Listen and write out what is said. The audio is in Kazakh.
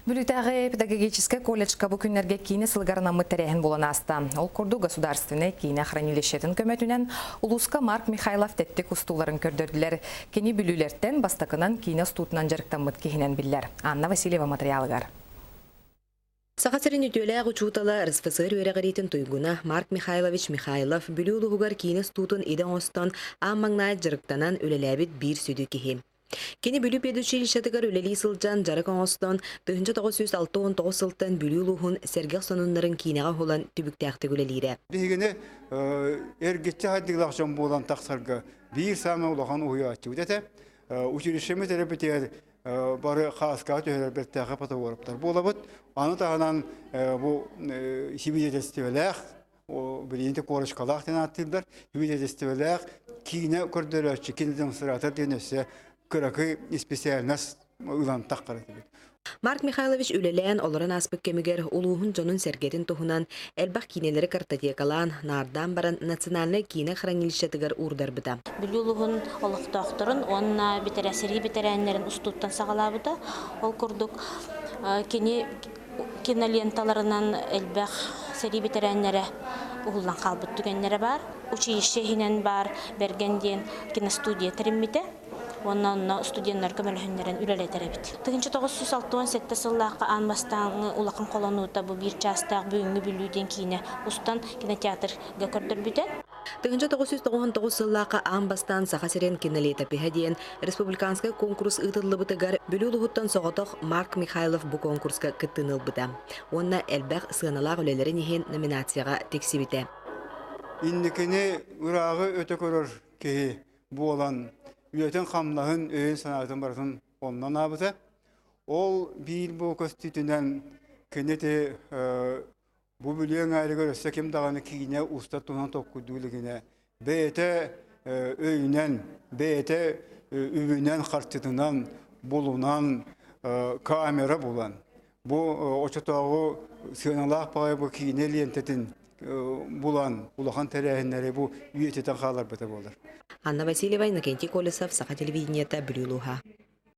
Бүлүтәғі педагогический колледжка бу күннерге кийне сылгарынамы тәрәхін болан аста. Ол құрду государственный кийне хранилищетін көмөтінен Улуска Марк Михайлов тәттік устуларын көрдірділер. Кені бүлілерттен бастакынан кийне стутынан жарықтамыт кейінен білдер. Анна Васильева материалыгар. Сақасырын үтөләғ учутала РСФСР өрәғаретін тойгуна Марк Михайлович Михайлов бүлі ұлығығар кийне стутын еден остан аммаңнай жарықтанан өлеләбіт бір сөді кеге. Кені бүлі педучилищетігар өлелі сылжан жарық оңостан 1969 сылтан бүлі ұлығын сәргеқ сонунларын кейнеға холан түбіктәқті көлелейді. Бігіне әргетті хайдығылақшан болан тақсарға бір сама ұлаған ұйатты өдеті. Училищеміз әрбетер бары қасқа төхелер бәттәқі пата орыптар. Болабыд, аны тағынан бұл хибидетестівеләқ, бірейінті қорышқалақ ден аттылдар, хибидетестівеләқ кейіне көрдірәтші, кейінеден сұратыр денесі көрәкі специалнас ұлан таққары. Марк Михайлович үлелән оларын аспык кемігер улуғын жонын сәргетін тұхынан әлбақ кейнелері картотекалан нардан баран национальный кейне хранилищетігер урдар бұда. Бүлі улуғын олықтақтырын, онына бітерәсері бітерәнлерін ұстуттан сағалабыда. Ол күрдік киноленталарынан әлбәқ сәрі бітерәнлері ұғылдан қалбыт түгенлері бар. Училищехінен бар, бергенден киностудия тірімметі. Онна студенттер көмөлөһүннөрүн үлелетер бит. 1967 сыллакка анбастан улакын колонута бу бир частак бүгүнгү бүлүүдөн кийин устан кинотеатрга көрдөрбүтө. 1999 сыллакка анбастан Сахасерен кинолета пехадиен республиканский конкурс ытыллыбытыгар бүлүүлүгүттөн соготок Марк Михайлов бу конкурска кыттынылбыта. Онна элбэх сыналак үлелерин иһин номинацияга тексибите. Инникини урагы өтө көрөр ки болан Üyeten kamlahın öğün sanatın barısın ondan abıza. Ol bir bu kostitünden kendisi bu biliyen ayrı görürse kim dağını kiyine usta tunan tokkuduyluğuna beyte öğünen, beyte övünen kartından bulunan kamera bulan. Bu oçatağı sığınalar payı bu kiyine liyentetin bulan, ulakan terehinleri bu üyeteten kalar bete olur. Анна Васильева, Иннокентий Колесов, Саха телевидениета, Брюлуха.